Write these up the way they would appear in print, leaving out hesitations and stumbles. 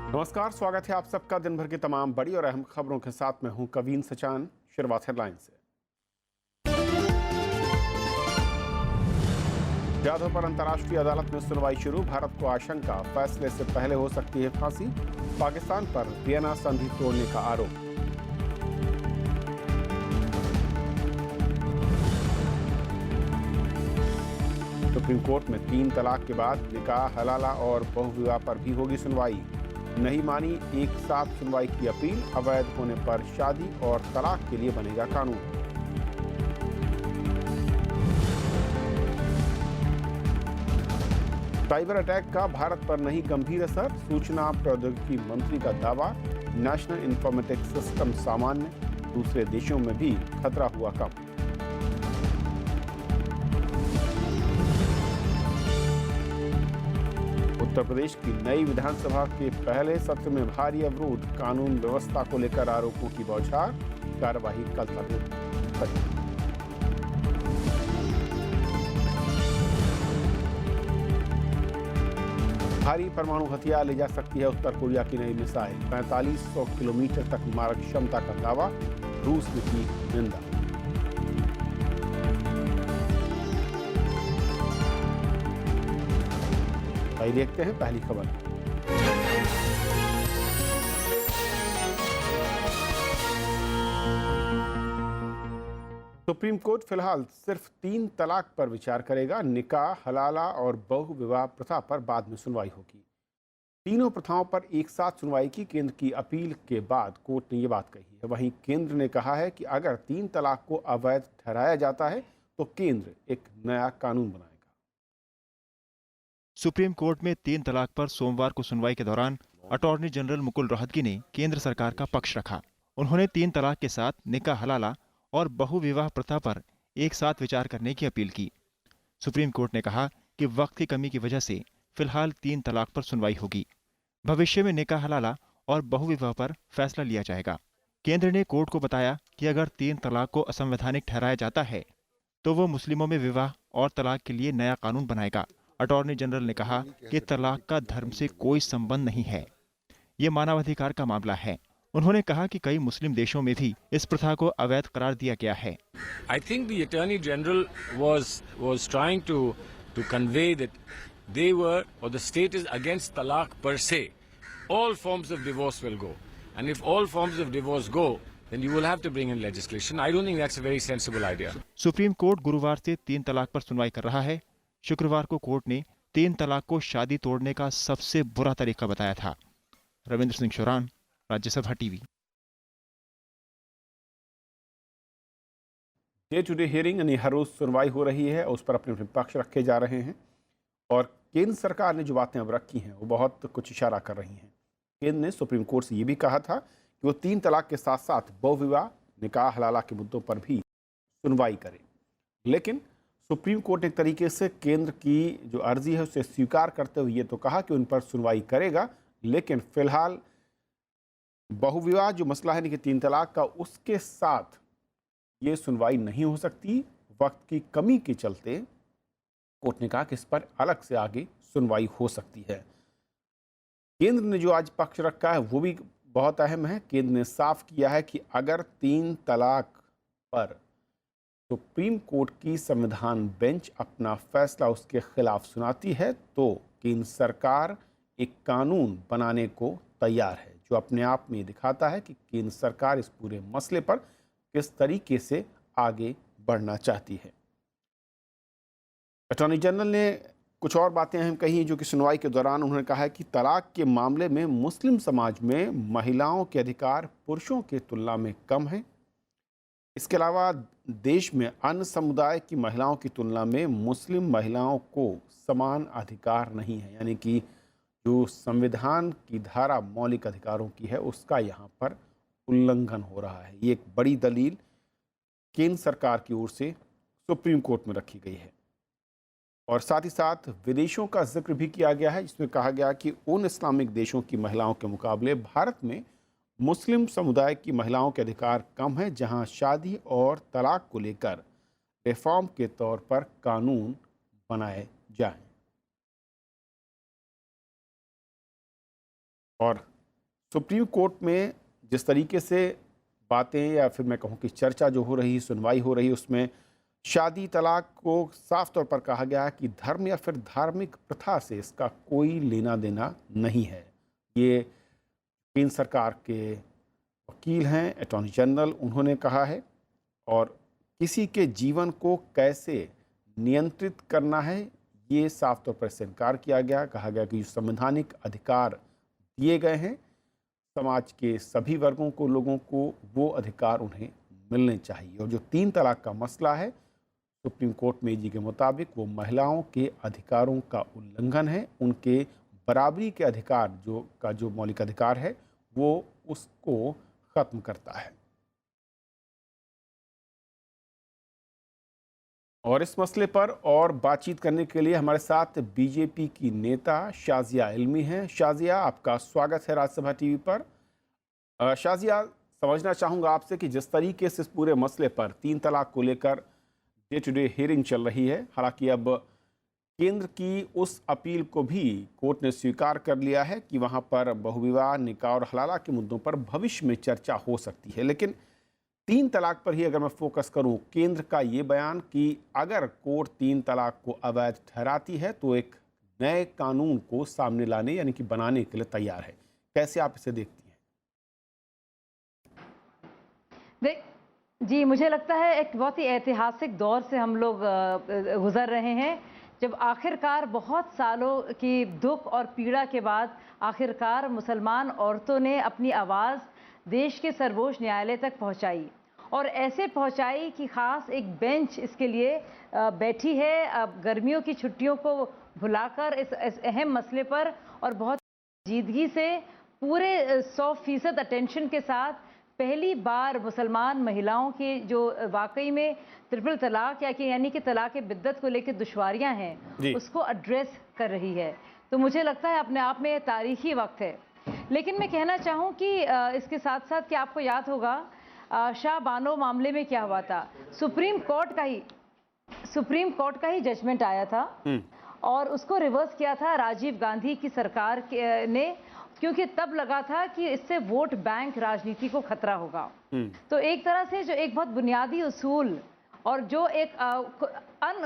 नमस्कार, स्वागत है आप सबका दिन भर की तमाम बड़ी और अहम खबरों के साथ। मैं हूं कवीन सचान। शुरुआत हेडलाइन से। जाधव पर अंतर्राष्ट्रीय अदालत में सुनवाई शुरू। भारत को आशंका फैसले से पहले हो सकती है फांसी। पाकिस्तान पर वियना संधि तोड़ने का आरोप। सुप्रीम कोर्ट में 3 तलाक के बाद निकाह हलाला और बहुविवाह पर भी होगी सुनवाई। नहीं मानी एक साथ सुनवाई की अपील। अवैध होने पर शादी और तलाक के लिए बनेगा कानून। साइबर अटैक का भारत पर नहीं गंभीर असर। सूचना प्रौद्योगिकी मंत्री का दावा। नेशनल इंफॉर्मेटिक्स सिस्टम सामान्य। दूसरे देशों में भी खतरा हुआ कम। उत्तर प्रदेश की नई विधानसभा के पहले सत्र में भारी अवरोध। कानून व्यवस्था को लेकर आरोपों की बौछार। कार्यवाही कल तक। भारी परमाणु हथियार ले जा सकती है उत्तर कोरिया की नई मिसाइल। 4500 किलोमीटर तक मारक क्षमता का दावा। रूस ने की निंदा। आइए देखते हैं पहली खबर। सुप्रीम कोर्ट फिलहाल सिर्फ 3 तलाक पर विचार करेगा। निकाह हलाला और बहु विवाह प्रथा पर बाद में सुनवाई होगी। तीनों प्रथाओं पर एक साथ सुनवाई की केंद्र की अपील के बाद कोर्ट ने ये बात कही है। वहीं केंद्र ने कहा है कि अगर 3 तलाक को अवैध ठहराया जाता है तो केंद्र एक नया कानून बनाएगा। सुप्रीम कोर्ट में 3 तलाक पर सोमवार को सुनवाई के दौरान अटॉर्नी जनरल मुकुल रोहतगी ने केंद्र सरकार का पक्ष रखा। उन्होंने 3 तलाक के साथ निकाह हलाला और बहु विवाह प्रथा पर एक साथ विचार करने की अपील की। सुप्रीम कोर्ट ने कहा कि वक्त की कमी की वजह से फिलहाल 3 तलाक पर सुनवाई होगी। भविष्य में निकाह हलाला और बहु विवाह पर फैसला लिया जाएगा। केंद्र ने कोर्ट को बताया कि अगर 3 तलाक को असंवैधानिक ठहराया जाता है तो वो मुस्लिमों में विवाह और तलाक के लिए नया कानून बनाएगा। अटॉर्नी जनरल ने कहा कि तलाक का धर्म से कोई संबंध नहीं है, ये मानवाधिकार का मामला है। उन्होंने कहा कि कई मुस्लिम देशों में भी इस प्रथा को अवैध करार दिया गया है। I think the Attorney General was trying to convey that they were or the state is against talaq per se. All forms of divorce will go, and if all forms of divorce go, then you will have to bring in legislation. I don't think that's a very sensible idea. Supreme court गुरुवार से 3 तलाक पर सुनवाई कर रहा है। शुक्रवार को कोर्ट ने 3 तलाक को शादी तोड़ने का सबसे बुरा तरीका बताया था। Ravindra Singh Shoran, Rajya Sabha TV. Day to day hearing यानी हर रोज सुनवाई हो रही है, उस पर अपने अपने पक्ष रखे जा रहे हैं। और केंद्र सरकार ने जो बातें अब रखी हैं वो बहुत कुछ इशारा कर रही हैं। केंद्र ने सुप्रीम कोर्ट से ये भी कहा था कि वो 3 तलाक के साथ साथ बहुविवाह निकाह हलाला के मुद्दों पर भी सुनवाई करे। लेकिन सुप्रीम कोर्ट ने एक तरीके से केंद्र की जो अर्जी है उसे स्वीकार करते हुए ये तो कहा कि उन पर सुनवाई करेगा, लेकिन फिलहाल बहुविवाह जो मसला है कि 3 तलाक का, उसके साथ ये सुनवाई नहीं हो सकती। वक्त की कमी के चलते कोर्ट ने कहा कि इस पर अलग से आगे सुनवाई हो सकती है। केंद्र ने जो आज पक्ष रखा है वो भी बहुत अहम है। केंद्र ने साफ किया है कि अगर 3 तलाक पर सुप्रीम कोर्ट की संविधान बेंच अपना फैसला उसके खिलाफ सुनाती है तो केंद्र सरकार एक कानून बनाने को तैयार है, जो अपने आप में दिखाता है कि केंद्र सरकार इस पूरे मसले पर किस तरीके से आगे बढ़ना चाहती है। अटॉर्नी जनरल ने कुछ और बातें अहम कही जो कि सुनवाई के दौरान उन्होंने कहा है कि तलाक के मामले में मुस्लिम समाज में महिलाओं के अधिकार पुरुषों की तुलना में कम है। इसके अलावा देश में अन्य समुदाय की महिलाओं की तुलना में मुस्लिम महिलाओं को समान अधिकार नहीं है, यानी कि जो संविधान की धारा मौलिक अधिकारों की है उसका यहाँ पर उल्लंघन हो रहा है। ये एक बड़ी दलील केंद्र सरकार की ओर से सुप्रीम कोर्ट में रखी गई है। और साथ ही साथ विदेशों का जिक्र भी किया गया है, जिसमें कहा गया कि उन इस्लामिक देशों की महिलाओं के मुकाबले भारत में मुस्लिम समुदाय की महिलाओं के अधिकार कम है, जहां शादी और तलाक को लेकर रिफॉर्म के तौर पर कानून बनाए जाएं। और सुप्रीम कोर्ट में जिस तरीके से बातें या फिर मैं कहूँ कि चर्चा जो हो रही, सुनवाई हो रही, उसमें शादी तलाक को साफ तौर पर कहा गया है कि धर्म या फिर धार्मिक प्रथा से इसका कोई लेना देना नहीं है। ये केंद्र सरकार के वकील हैं, अटॉर्नी जनरल, उन्होंने कहा है। और किसी के जीवन को कैसे नियंत्रित करना है, ये साफ तौर पर इससे इनकार किया गया। कहा गया कि जो संवैधानिक अधिकार दिए गए हैं समाज के सभी वर्गों को, लोगों को, वो अधिकार उन्हें मिलने चाहिए। और जो 3 तलाक का मसला है, सुप्रीम कोर्ट में जी के मुताबिक वो महिलाओं के अधिकारों का उल्लंघन है। उनके बराबरी के अधिकार जो मौलिक अधिकार है वो उसको खत्म करता है। और इस मसले पर और बातचीत करने के लिए हमारे साथ बीजेपी की नेता शाजिया इल्मी हैं। शाजिया, आपका स्वागत है राज्यसभा टीवी पर। शाजिया, समझना चाहूँगा आपसे कि जिस तरीके से इस पूरे मसले पर 3 तलाक को लेकर डे टू डे हियरिंग चल रही है, हालांकि अब केंद्र की उस अपील को भी कोर्ट ने स्वीकार कर लिया है कि वहां पर बहुविवाह, निकाह और हलाला के मुद्दों पर भविष्य में चर्चा हो सकती है। लेकिन 3 तलाक पर ही अगर मैं फोकस करूं, केंद्र का ये बयान कि अगर कोर्ट 3 तलाक को अवैध ठहराती है तो एक नए कानून को सामने लाने यानी कि बनाने के लिए तैयार है। कैसे आप इसे देखती हैं? जी, मुझे लगता है एक बहुत ही ऐतिहासिक दौर से हम लोग गुजर रहे हैं, जब आखिरकार बहुत सालों की दुख और पीड़ा के बाद आखिरकार मुसलमान औरतों ने अपनी आवाज़ देश के सर्वोच्च न्यायालय तक पहुंचाई। और ऐसे पहुंचाई कि ख़ास एक बेंच इसके लिए बैठी है, गर्मियों की छुट्टियों को भुलाकर इस अहम मसले पर और बहुत जीदगी से पूरे 100% अटेंशन के साथ पहली बार मुसलमान महिलाओं की जो वाकई में ट्रिपल तलाक यानी कि तलाक बिद्दत को लेकर दुश्वारियां हैं उसको एड्रेस कर रही है। तो मुझे लगता है अपने आप में तारीखी वक्त है। लेकिन मैं कहना चाहूँ कि इसके साथ साथ कि आपको याद होगा शाह बानो मामले में क्या हुआ था। सुप्रीम कोर्ट का ही जजमेंट आया था और उसको रिवर्स किया था राजीव गांधी की सरकार ने, क्योंकि तब लगा था कि इससे वोट बैंक राजनीति को खतरा होगा। तो एक तरह से जो एक बहुत बुनियादी उसूल और जो एक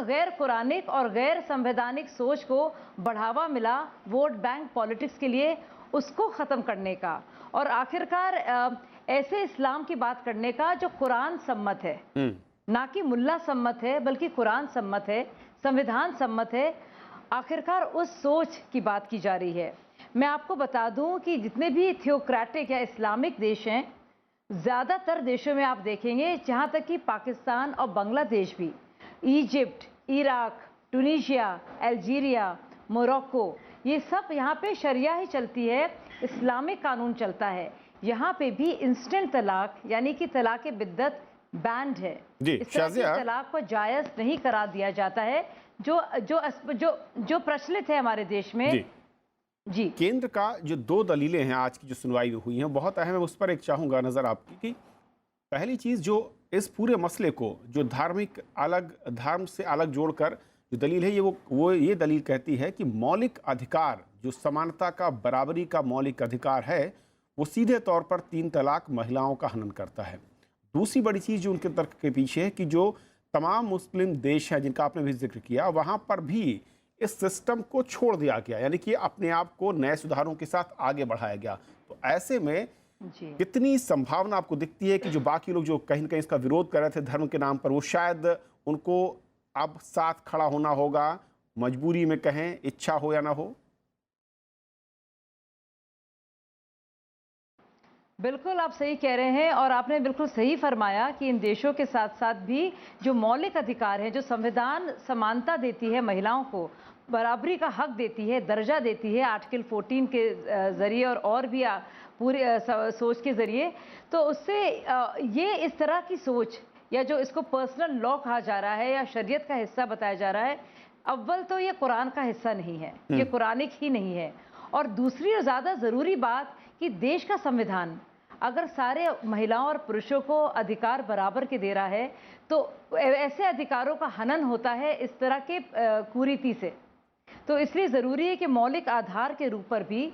गैर कुरानिक और गैर संवैधानिक सोच को बढ़ावा मिला वोट बैंक पॉलिटिक्स के लिए, उसको ख़त्म करने का और आखिरकार ऐसे इस्लाम की बात करने का जो कुरान सम्मत है, ना कि मुल्ला सम्मत है बल्कि कुरान सम्मत है, संविधान सम्मत है। आखिरकार उस सोच की बात की जा रही है। मैं आपको बता दूं कि जितने भी थियोक्रेटिक या इस्लामिक देश हैं, ज़्यादातर देशों में आप देखेंगे, जहां तक कि पाकिस्तान और बांग्लादेश भी, इजिप्ट, इराक, टूनीशिया, अल्जीरिया, मोरक्को, ये सब यहाँ पे शरिया ही चलती है, इस्लामिक कानून चलता है। यहाँ पे भी इंस्टेंट तलाक यानी कि तलाक बिद्दत बैंड है। इस तरह के तलाक को जायज़ नहीं करार दिया जाता है जो जो जो जो प्रचलित है हमारे देश में। जी, केंद्र का जो 2 दलीलें हैं आज की जो सुनवाई हुई हैं बहुत अहम है। उस पर एक चाहूँगा नज़र आपकी कि पहली चीज़ जो इस पूरे मसले को जो धर्म से अलग जोड़कर जो दलील है वो ये दलील कहती है कि मौलिक अधिकार जो समानता का, बराबरी का मौलिक अधिकार है, वो सीधे तौर पर 3 तलाक महिलाओं का हनन करता है। दूसरी बड़ी चीज़ जो उनके तर्क के पीछे है कि जो तमाम मुस्लिम देश हैं जिनका आपने भी जिक्र किया, वहाँ पर भी इस सिस्टम को छोड़ दिया गया, यानी कि अपने आप को नए सुधारों के साथ आगे बढ़ाया गया। तो ऐसे में कितनी संभावना आपको दिखती है कि जो बाकी लोग जो कहीं न कहीं इसका विरोध कर रहे थे धर्म के नाम पर, वो शायद उनको अब साथ खड़ा होना होगा, मजबूरी में कहें, इच्छा हो या ना हो? बिल्कुल आप सही कह रहे हैं और आपने बिल्कुल सही फरमाया कि इन देशों के साथ साथ भी जो मौलिक अधिकार है, जो संविधान समानता देती है, महिलाओं को बराबरी का हक देती है, दर्जा देती है आर्टिकल 14 के ज़रिए और भी पूरी सोच के ज़रिए, तो उससे ये इस तरह की सोच या जो इसको पर्सनल लॉ कहा जा रहा है या शरीयत का हिस्सा बताया जा रहा है, अव्वल तो ये कुरान का हिस्सा नहीं है, ये कुरानिक ही नहीं है। और दूसरी और ज़्यादा ज़रूरी बात कि देश का संविधान अगर सारे महिलाओं और पुरुषों को अधिकार बराबर के दे रहा है, तो ऐसे अधिकारों का हनन होता है इस तरह के कुरीति से। तो इसलिए ज़रूरी है कि मौलिक आधार के रूप पर भी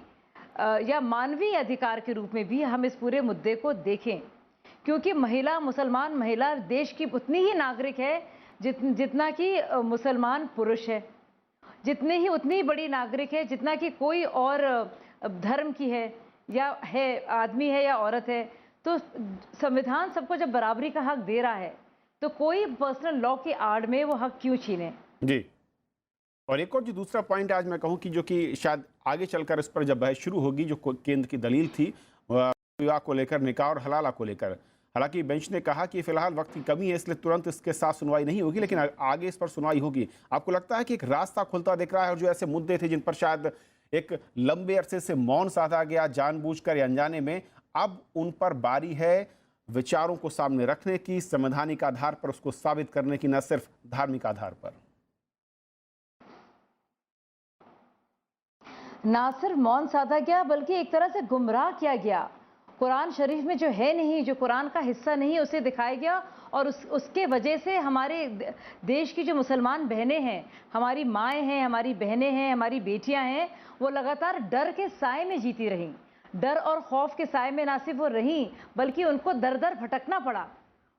या मानवीय अधिकार के रूप में भी हम इस पूरे मुद्दे को देखें, क्योंकि महिला, मुसलमान महिला देश की उतनी ही नागरिक है जितना कि मुसलमान पुरुष है, जितने ही उतनी बड़ी नागरिक है जितना कि कोई और धर्म की है, या है आदमी है या औरत है। तो संविधान सबको जब बराबरी का हक दे रहा है तो कोई पर्सनल लॉ की आड़ में वो हक क्यों छीने। जी, और एक और जो दूसरा पॉइंट आज मैं कहूँ कि जो कि शायद आगे चलकर इस पर जब बहस शुरू होगी, जो केंद्र की दलील थी विवाह को लेकर, निकाह और हलाला को लेकर, हालांकि बेंच ने कहा कि फिलहाल वक्त की कमी है इसलिए तुरंत इसके साथ सुनवाई नहीं होगी, लेकिन आगे इस पर सुनवाई होगी। आपको लगता है कि एक रास्ता खुलता दिख रहा है और जो ऐसे मुद्दे थे जिन पर शायद एक लंबे अरसे से मौन साधा गया जानबूझकर या अनजाने में, अब उन पर बारी है विचारों को सामने रखने की, संवैधानिक आधार पर उसको साबित करने की, न सिर्फ धार्मिक आधार पर? ना सिर्फ मौन साधा गया बल्कि एक तरह से गुमराह किया गया। कुरान शरीफ में जो है नहीं, जो कुरान का हिस्सा नहीं, उसे दिखाया गया और उसके वजह से हमारे देश की जो मुसलमान बहनें हैं, हमारी माएँ हैं, हमारी बहनें हैं, हमारी बेटियां हैं, वो लगातार डर के साए में जीती रहीं। डर और खौफ के साए में ना सिर्फ वो रहीं बल्कि उनको दर दर भटकना पड़ा।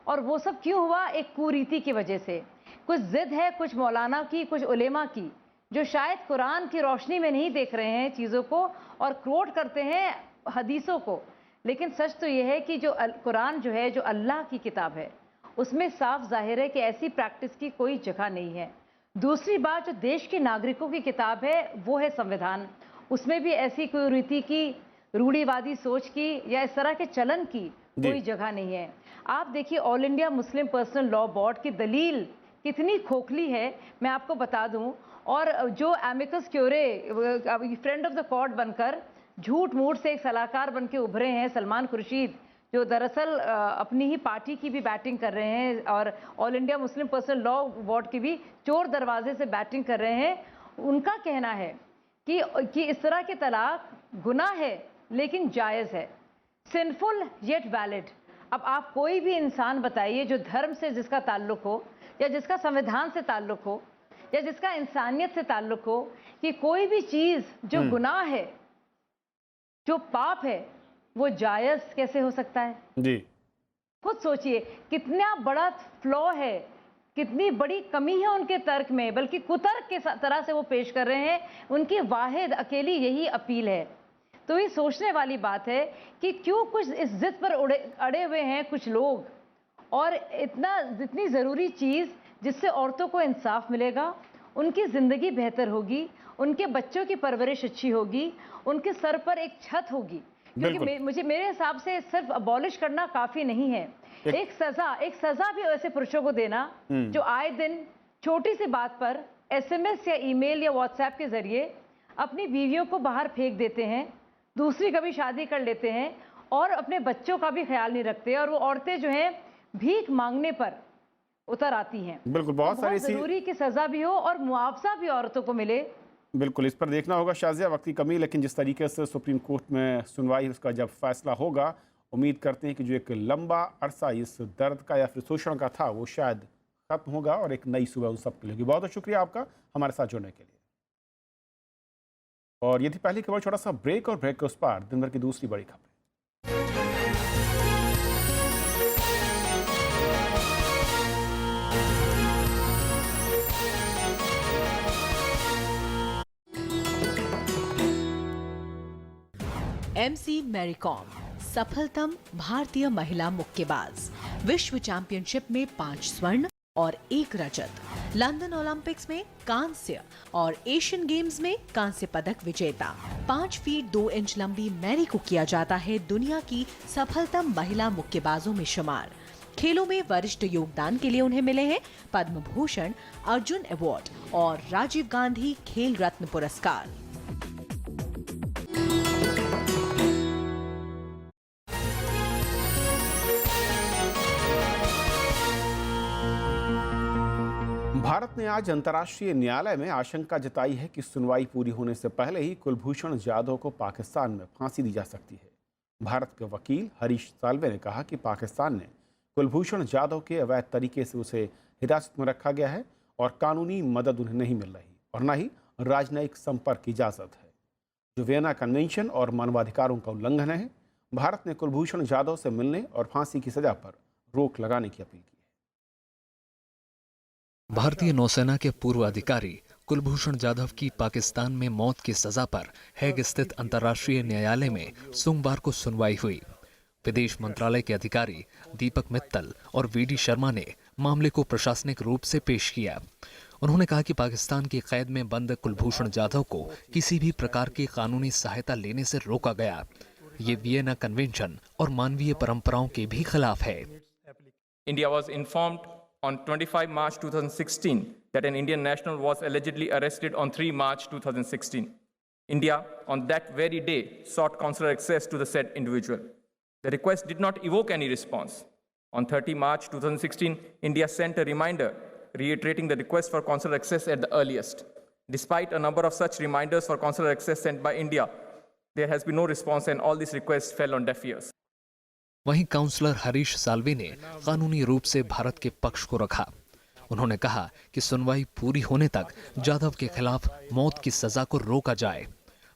और वो सब क्यों हुआ? एक कुरीति की वजह से। कुछ जिद है कुछ मौलाना की, कुछ उलेमा की, जो शायद कुरान की रोशनी में नहीं देख रहे हैं चीज़ों को और कोट करते हैं हदीसों को। लेकिन सच तो यह है कि जो कुरान जो है, जो अल्लाह की किताब है, उसमें साफ जाहिर है कि ऐसी प्रैक्टिस की कोई जगह नहीं है। दूसरी बात, जो देश के नागरिकों की किताब है वो है संविधान, उसमें भी ऐसी कुरीति की, रूढ़िवादी सोच की या इस तरह के चलन की कोई जगह नहीं है। आप देखिए all India Muslim personal law board की दलील कितनी खोखली है, मैं आपको बता दूं। और जो amicus curiae friend of the court बनकर झूठ मूठ से एक सलाहकार बन के उभरे हैं, सलमान खुर्शीद, जो दरअसल अपनी ही पार्टी की भी बैटिंग कर रहे हैं और all India Muslim personal law board की भी चोर दरवाजे से बैटिंग कर रहे हैं, उनका कहना है कि इस तरह के तलाक गुनाह है लेकिन जायज़ है, सिंफुल येट वैलिड। अब आप कोई भी इंसान बताइए जो धर्म से जिसका ताल्लुक हो या जिसका संविधान से ताल्लुक हो या जिसका इंसानियत से ताल्लुक हो, कि कोई भी चीज़ जो गुनाह है, जो पाप है, वो जायज़ कैसे हो सकता है? जी, खुद सोचिए कितना बड़ा फ्लॉ है, कितनी बड़ी कमी है उनके तर्क में, बल्कि कुतर्क के तरह से वो पेश कर रहे हैं। उनकी वाहिद अकेली यही अपील है। तो ये सोचने वाली बात है कि क्यों कुछ इस जिद पर अड़े हुए हैं कुछ लोग, और इतनी ज़रूरी चीज़ जिससे औरतों को इंसाफ मिलेगा, उनकी ज़िंदगी बेहतर होगी, उनके बच्चों की परवरिश अच्छी होगी, उनके सर पर एक छत होगी। क्योंकि मेरे हिसाब से सिर्फ अबॉलिश करना काफ़ी नहीं है, एक सज़ा भी ऐसे पुरुषों को देना जो आए दिन छोटी सी बात पर SMS या ईमेल या व्हाट्सएप के ज़रिए अपनी बीवियों को बाहर फेंक देते हैं, दूसरी कभी शादी कर लेते हैं और अपने बच्चों का भी ख्याल नहीं रखते, और वो औरतें जो हैं भीख मांगने पर उतर आती हैं। बिल्कुल, बहुत सारी जरूरी कि सजा भी हो और मुआवजा भी औरतों को मिले। बिल्कुल, इस पर देखना होगा शाज़िया, वक्त की कमी, लेकिन जिस तरीके से सुप्रीम कोर्ट में सुनवाई, उसका जब फैसला होगा, उम्मीद करते हैं कि जो एक लंबा अरसा इस दर्द का या फिर शोषण का था वो शायद खत्म होगा और एक नई सुबह उन सब के लिए होगी। बहुत बहुत शुक्रिया आपका हमारे साथ जुड़ने के लिए। और ये थी पहली खबर, छोटा सा ब्रेक, और ब्रेक के उस पार दिन भर की दूसरी बड़ी खबर। MC मैरी कॉम सफलतम भारतीय महिला मुक्केबाज, विश्व चैंपियनशिप में 5 स्वर्ण और 1 रजत, लंदन ओलंपिक्स में कांस्य और एशियन गेम्स में कांस्य पदक विजेता। 5 फीट 2 इंच लंबी मैरी को किया जाता है दुनिया की सफलतम महिला मुक्केबाजों में शुमार। खेलों में वरिष्ठ योगदान के लिए उन्हें मिले हैं पद्म भूषण, अर्जुन अवार्ड और राजीव गांधी खेल रत्न पुरस्कार। भारत ने आज अंतर्राष्ट्रीय न्यायालय में आशंका जताई है कि सुनवाई पूरी होने से पहले ही कुलभूषण जाधव को पाकिस्तान में फांसी दी जा सकती है। भारत के वकील हरीश साल्वे ने कहा कि पाकिस्तान ने कुलभूषण जाधव के अवैध तरीके से उसे हिरासत में रखा गया है और कानूनी मदद उन्हें नहीं मिल रही और न ही राजनयिक संपर्क की इजाज़त है। जो वियना कन्वेंशन और मानवाधिकारों का उल्लंघन है। भारत ने कुलभूषण जाधव से मिलने और फांसी की सजा पर रोक लगाने की अपील की है। भारतीय नौसेना के पूर्व अधिकारी कुलभूषण जाधव की पाकिस्तान में मौत की सजा पर हैग स्थित अंतर्राष्ट्रीय न्यायालय में सोमवार को सुनवाई हुई। विदेश मंत्रालय के अधिकारी दीपक मित्तल और वीडी शर्मा ने मामले को प्रशासनिक रूप से पेश किया। उन्होंने कहा कि पाकिस्तान की कैद में बंद कुलभूषण जाधव को किसी भी प्रकार की कानूनी सहायता लेने से रोका गया। ये वियना कन्वेंशन और मानवीय परंपराओं के भी खिलाफ है। India was informed on 25 March 2016 that an Indian national was allegedly arrested on 3 March 2016. India, on that very day, sought consular access to the said individual. The request did not evoke any response. On 30 March 2016, India sent a reminder reiterating the request for consular access at the earliest. Despite a number of such reminders for consular access sent by India, there has been no response and all these requests fell on deaf ears. वहीं counsellor Harish Salve ने कानूनी रूप से भारत के पक्ष को रखा। उन्होंने कहा कि सुनवाई पूरी होने तक जाधव के खिलाफ मौत की सजा को रोका जाए।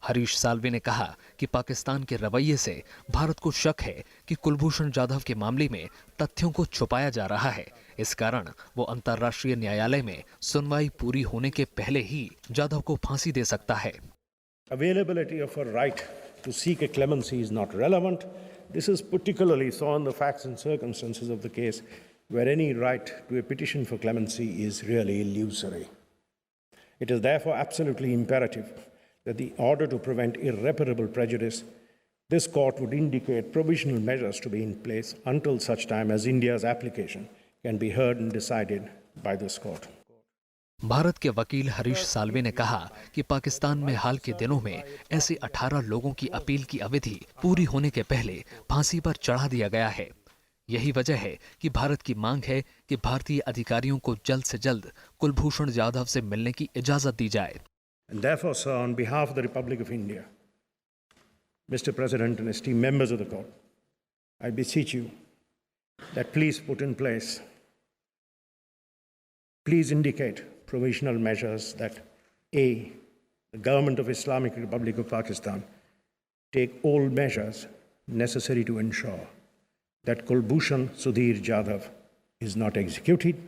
हरीश साल्वे ने कहा कि पाकिस्तान के रवैये से भारत को शक है कि कुलभूषण जाधव के मामले में तथ्यों को छुपाया जा रहा है। इस कारण वो अंतर्राष्ट्रीय न्यायालय में सुनवाई पूरी होने के पहले ही जाधव को फांसी दे सकता है। Availability of a right to seek a clemency is not relevant. This is particularly so in the facts and circumstances of the case, where any right to a petition for clemency is really illusory. It is therefore absolutely imperative that in order to prevent irreparable prejudice, this court would indicate provisional measures to be in place until such time as India's application can be heard and decided by this court. Bharat के वकील हरीश साल्वे ने कहा कि पाकिस्तान में हाल के दिनों में ऐसे 18 लोगों की अपील की अवधि पूरी होने के पहले फांसी पर चढ़ा दिया गया है। यही वजह है कि भारत की मांग है कि भारतीय अधिकारियों को जल्द से जल्द कुलभूषण जाधव से मिलने की इजाजत दी जाए। And therefore, sir, on behalf of the Republic of India, Mr. President and esteemed members of the court, I beseech you that please put in place, please indicate provisional measures that A, the government of Islamic Republic of Pakistan take all measures necessary to ensure that Kulbhushan Sudhir Jadhav is not executed.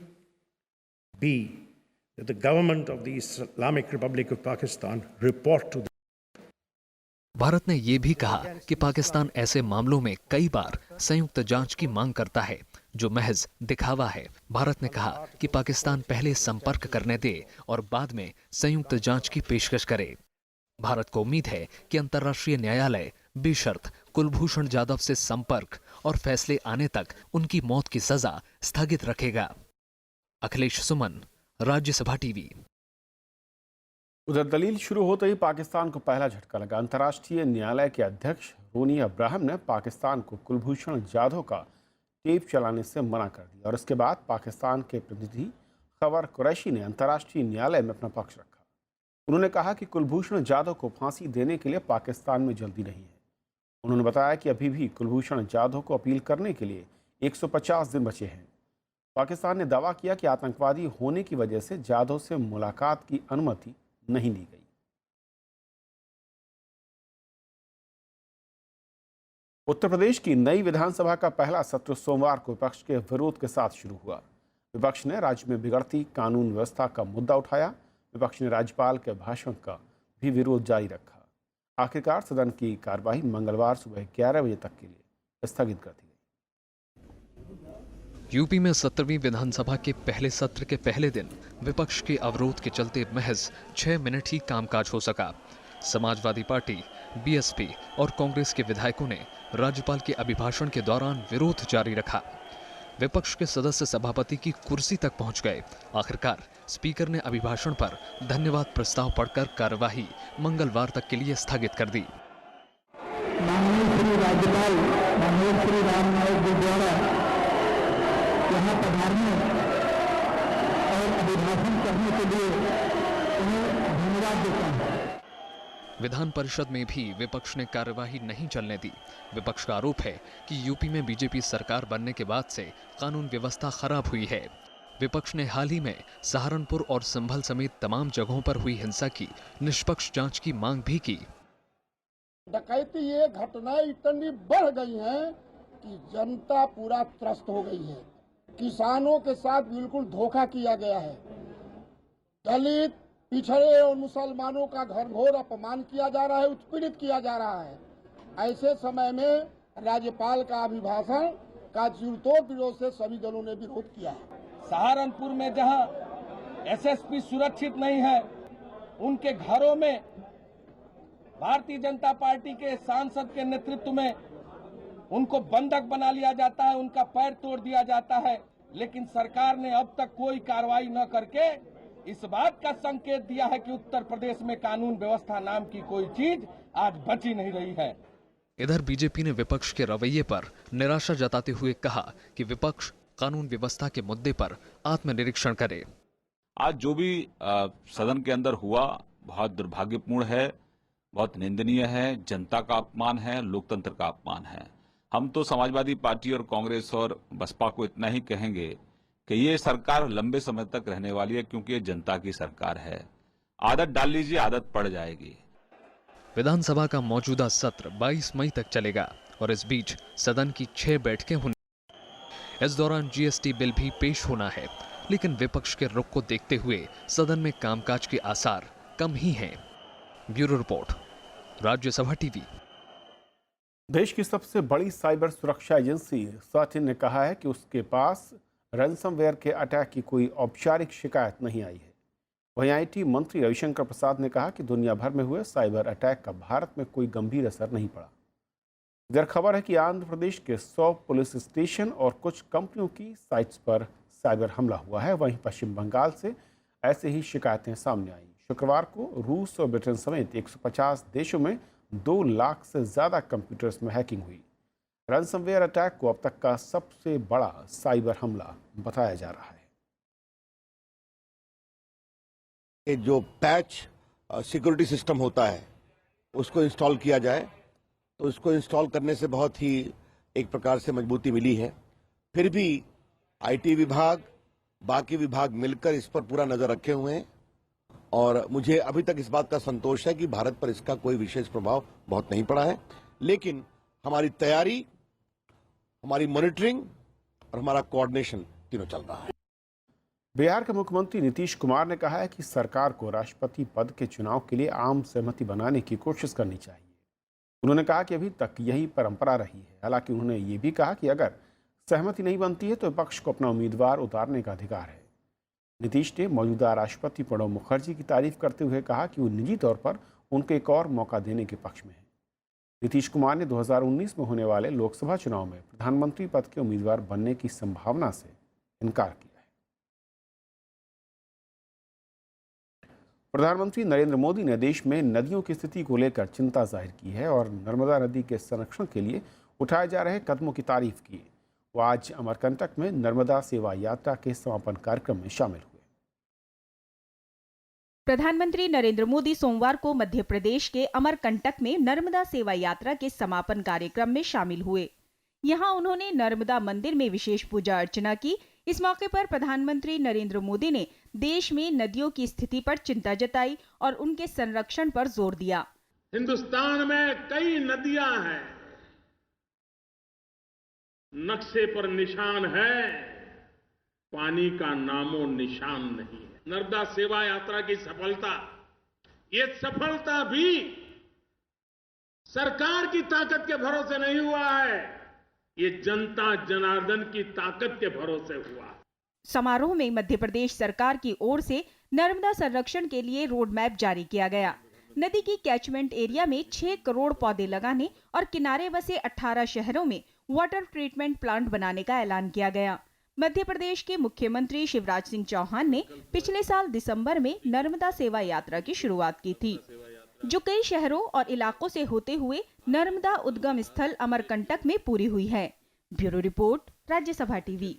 B, that the government of the Islamic Republic of Pakistan report to the Bharat ने ये भी कहा कि पाकिस्तान ऐसे मामलों में कई बार संयुक्त जांच की मांग करता है, जो महज दिखावा है। भारत ने कहा कि पाकिस्तान पहले संपर्क करने दे और बाद में संयुक्त जांच की पेशकश करे। भारत को उम्मीद है कि अंतर्राष्ट्रीय न्यायालय बेशर्त कुलभूषण जाधव से संपर्क और फैसले आने तक उनकी मौत की सजा स्थगित रखेगा। अखिलेश सुमन, राज्यसभा टीवी। उधर दलील शुरू होते ही पाकिस्तान को पहला झटका लगा। अंतर्राष्ट्रीय न्यायालय के अध्यक्ष रोनी अब्राहम ने पाकिस्तान को कुलभूषण जाधव का टेप चलाने से मना कर दिया और इसके बाद पाकिस्तान के प्रतिनिधि खबर कुरैशी ने अंतर्राष्ट्रीय न्यायालय में अपना पक्ष रखा। उन्होंने कहा कि कुलभूषण जाधव को फांसी देने के लिए पाकिस्तान में जल्दी नहीं है। उन्होंने बताया कि अभी भी कुलभूषण जाधव को अपील करने के लिए 150 दिन बचे हैं। पाकिस्तान ने दावा किया कि आतंकवादी होने की वजह से जाधव से मुलाकात की अनुमति नहीं दी गई। उत्तर प्रदेश की नई विधानसभा का पहला सत्र सोमवार को विपक्ष के विरोध के साथ शुरू हुआ। विपक्ष ने राज्य में बिगड़ती कानून व्यवस्था का मुद्दा उठाया। विपक्ष ने राज्यपाल के भाषण का भी विरोध जारी रखा। आखिरकार सदन की कार्यवाही मंगलवार सुबह 11 बजे तक के लिए स्थगित कर दी गई। यूपी में 17वीं विधानसभा के पहले सत्र के पहले दिन विपक्ष के अवरोध के चलते महज 6 मिनट ही कामकाज हो सका। समाजवादी पार्टी, बीएसपी और कांग्रेस के विधायकों ने राज्यपाल के अभिभाषण के दौरान विरोध जारी रखा। विपक्ष के सदस्य सभापति की कुर्सी तक पहुंच गए। आखिरकार स्पीकर ने अभिभाषण पर धन्यवाद प्रस्ताव पढ़कर कार्यवाही मंगलवार तक के लिए स्थगित कर दी। माननीय श्री राज्यपाल मनोज श्री राम नायक जी द्वारा यहाँ पधारने और अभिभाषण करने के लिए उन्हें धन्यवाद देता हूँ। विधान परिषद में भी विपक्ष ने कार्यवाही नहीं चलने दी। विपक्ष का आरोप है कि यूपी में बीजेपी सरकार बनने के बाद से कानून व्यवस्था खराब हुई है। विपक्ष ने हाल ही में सहारनपुर और संभल समेत तमाम जगहों पर हुई हिंसा की निष्पक्ष जांच की मांग भी की। डकैती ये घटनाएं इतनी बढ़ गई हैं कि जनता पूरा त्रस्त हो गई है। किसानों के साथ बिल्कुल धोखा किया गया है। दलित, पिछड़े और मुसलमानों का घनघोर अपमान किया जा रहा है, उत्पीड़ित किया जा रहा है। ऐसे समय में राज्यपाल का अभिभाषण का जोरतोड़ विरोध से सभी दलों ने विरोध किया है। सहारनपुर में जहां एसएसपी सुरक्षित नहीं है, उनके घरों में भारतीय जनता पार्टी के सांसद के नेतृत्व में उनको बंधक बना लिया जाता है, उनका पैर तोड़ दिया जाता है। लेकिन सरकार ने अब तक कोई कार्रवाई न करके इस बात का संकेत दिया है कि उत्तर प्रदेश में कानून व्यवस्था नाम की कोई चीज आज बची नहीं रही है। इधर बीजेपी ने विपक्ष के रवैये पर निराशा जताते हुए कहा कि विपक्ष कानून व्यवस्था के मुद्दे पर आत्मनिरीक्षण करे। आज जो भी सदन के अंदर हुआ बहुत दुर्भाग्यपूर्ण है, बहुत निंदनीय है, जनता का अपमान है, लोकतंत्र का अपमान है। हम तो समाजवादी पार्टी और कांग्रेस और बसपा को इतना ही कहेंगे कि ये सरकार लंबे समय तक रहने वाली है, क्योंकि ये जनता की सरकार है। आदत डाल लीजिए, आदत पड़ जाएगी। विधानसभा का मौजूदा सत्र 22 मई तक चलेगा और इस बीच सदन की 6 बैठकें होंगी। इस दौरान जीएसटी बिल भी पेश होना है, लेकिन विपक्ष के रुख को देखते हुए सदन में कामकाज के आसार कम ही हैं। Bureau report, Rajya Sabha TV. देश की सबसे बड़ी साइबर सुरक्षा एजेंसी सर्टिन ने कहा है कि उसके पास रैंसमवेयर के अटैक की कोई औपचारिक शिकायत नहीं आई है। वहीं आईटी मंत्री रविशंकर प्रसाद ने कहा कि दुनिया भर में हुए साइबर अटैक का भारत में कोई गंभीर असर नहीं पड़ा। इधर खबर है कि आंध्र प्रदेश के 100 पुलिस स्टेशन और कुछ कंपनियों की साइट्स पर साइबर हमला हुआ है। वहीं पश्चिम बंगाल से ऐसे ही शिकायतें सामने आई। शुक्रवार को रूस और ब्रिटेन समेत 150 देशों में 2 लाख से ज़्यादा कंप्यूटर्स में हैकिंग हुई। रैंसमवेयर अटैक को अब तक का सबसे बड़ा साइबर हमला बताया जा रहा है। जो पैच सिक्योरिटी सिस्टम होता है उसको इंस्टॉल किया जाए, तो उसको इंस्टॉल करने से बहुत ही एक प्रकार से मजबूती मिली है। फिर भी आईटी विभाग, बाकी विभाग मिलकर इस पर पूरा नजर रखे हुए हैं और मुझे अभी तक इस बात का संतोष है कि भारत पर इसका कोई विशेष प्रभाव बहुत नहीं पड़ा है। लेकिन हमारी तैयारी, हमारी मॉनिटरिंग और हमारा कोऑर्डिनेशन तीनों चल रहा है। बिहार के मुख्यमंत्री नीतीश कुमार ने कहा है कि सरकार को राष्ट्रपति पद के चुनाव के लिए आम सहमति बनाने की कोशिश करनी चाहिए। उन्होंने कहा कि अभी तक यही परंपरा रही है। हालांकि उन्होंने ये भी कहा कि अगर सहमति नहीं बनती है तो विपक्ष को अपना उम्मीदवार उतारने का अधिकार है। नीतीश ने मौजूदा राष्ट्रपति प्रणब मुखर्जी की तारीफ करते हुए कहा कि वो निजी तौर पर उनको एक और मौका देने के पक्ष में है। नीतीश कुमार ने 2019 में होने वाले लोकसभा चुनाव में प्रधानमंत्री पद के उम्मीदवार बनने की संभावना से इनकार किया है। प्रधानमंत्री नरेंद्र मोदी ने देश में नदियों की स्थिति को लेकर चिंता जाहिर की है और नर्मदा नदी के संरक्षण के लिए उठाए जा रहे कदमों की तारीफ की। वो आज अमरकंटक में नर्मदा सेवा यात्रा के समापन कार्यक्रम में शामिल हुए। प्रधानमंत्री नरेंद्र मोदी सोमवार को मध्य प्रदेश के अमरकंटक में नर्मदा सेवा यात्रा के समापन कार्यक्रम में शामिल हुए। यहां उन्होंने नर्मदा मंदिर में विशेष पूजा अर्चना की। इस मौके पर प्रधानमंत्री नरेंद्र मोदी ने देश में नदियों की स्थिति पर चिंता जताई और उनके संरक्षण पर जोर दिया। हिंदुस्तान में कई नदियां हैं, नक्शे पर निशान है, पानी का नामो निशान नहीं है। नर्मदा सेवा यात्रा की सफलता, ये सफलता भी सरकार की ताकत के भरोसे नहीं हुआ है, ये जनता जनार्दन की ताकत के भरोसे हुआ। समारोह में मध्य प्रदेश सरकार की ओर से नर्मदा संरक्षण के लिए रोड मैप जारी किया गया। नदी की कैचमेंट एरिया में 6 करोड़ पौधे लगाने और किनारे बसे 18 शहरों में वाटर ट्रीटमेंट प्लांट बनाने का ऐलान किया गया। मध्य प्रदेश के मुख्यमंत्री शिवराज सिंह चौहान ने पिछले साल दिसंबर में नर्मदा सेवा यात्रा की शुरुआत की थी, जो कई शहरों और इलाकों से होते हुए नर्मदा उद्गम स्थल अमरकंटक में पूरी हुई है। Bureau report, Rajya Sabha TV.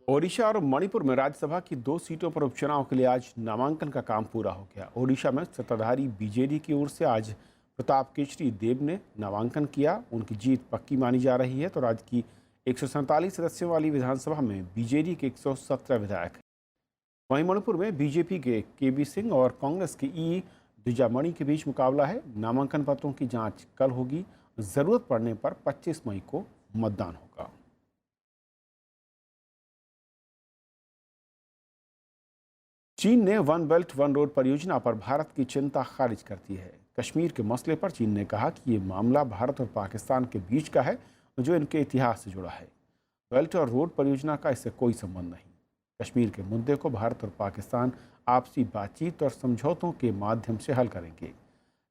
Odisha और मणिपुर में राज्यसभा की 2 सीटों पर उपचुनाव के लिए आज नामांकन का काम पूरा हो गया। ओडिशा में सत्ताधारी बीजेडी की ओर से आज प्रताप केशरी देव ने नामांकन किया। उनकी जीत पक्की मानी जा रही है। तो राज्य की 147 सदस्यों वाली विधानसभा में बीजेडी के 117 विधायक हैं। वहीं मणिपुर में बीजेपी के केबी सिंह और कांग्रेस के ई द्विजामणि के बीच मुकाबला है। नामांकन पत्रों की जांच कल होगी। जरूरत पड़ने पर 25 मई को मतदान होगा। चीन ने वन बेल्ट वन रोड परियोजना पर भारत की चिंता खारिज कर दी है। कश्मीर के मसले पर चीन ने कहा कि ये मामला भारत और पाकिस्तान के बीच का है, जो इनके इतिहास से जुड़ा है। बेल्ट और रोड परियोजना का इससे कोई संबंध नहीं। कश्मीर के मुद्दे को भारत और पाकिस्तान आपसी बातचीत और समझौतों के माध्यम से हल करेंगे।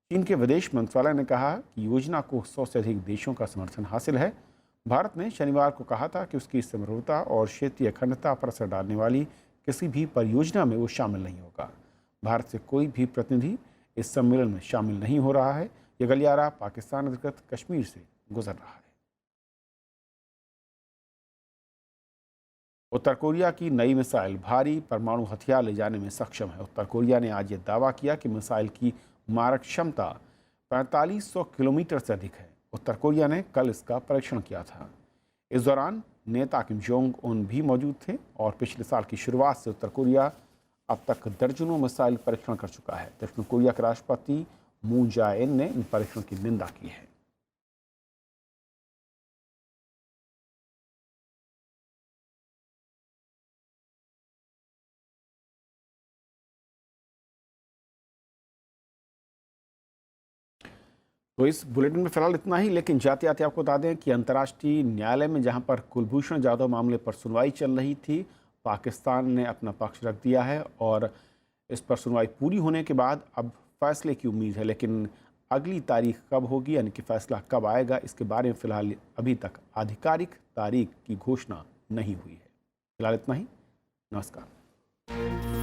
चीन के विदेश मंत्रालय ने कहा कि योजना को 100 से अधिक देशों का समर्थन हासिल है। भारत ने शनिवार को कहा था कि उसकी समरूपता और क्षेत्रीय अखंडता पर असर डालने वाली किसी भी परियोजना में वो शामिल नहीं होगा। भारत से कोई भी प्रतिनिधि इस सम्मेलन में शामिल नहीं हो रहा है। यह गलियारा पाकिस्तान अधिकृत कश्मीर से गुजर रहा है। उत्तर कोरिया की नई मिसाइल भारी परमाणु हथियार ले जाने में सक्षम है। उत्तर कोरिया ने आज ये दावा किया कि मिसाइल की मारक क्षमता 4500 किलोमीटर से अधिक है। उत्तर कोरिया ने कल इसका परीक्षण किया था। इस दौरान नेता किम जोंग उन भी मौजूद थे और पिछले साल की शुरुआत से उत्तर कोरिया अब तक दर्जनों मिसाइल परीक्षण कर चुका है। दक्षिण कोरिया के राष्ट्रपति मून जाए-इन ने इन परीक्षण की निंदा की है। तो इस बुलेटिन में फिलहाल इतना ही, लेकिन जाते जाते आपको बता दें कि अंतर्राष्ट्रीय न्यायालय में जहां पर कुलभूषण जाधव मामले पर सुनवाई चल रही थी, पाकिस्तान ने अपना पक्ष रख दिया है और इस पर सुनवाई पूरी होने के बाद अब फैसले की उम्मीद है। लेकिन अगली तारीख कब होगी, यानी कि फैसला कब आएगा, इसके बारे में फिलहाल अभी तक आधिकारिक तारीख की घोषणा नहीं हुई है। फिलहाल इतना ही। नमस्कार।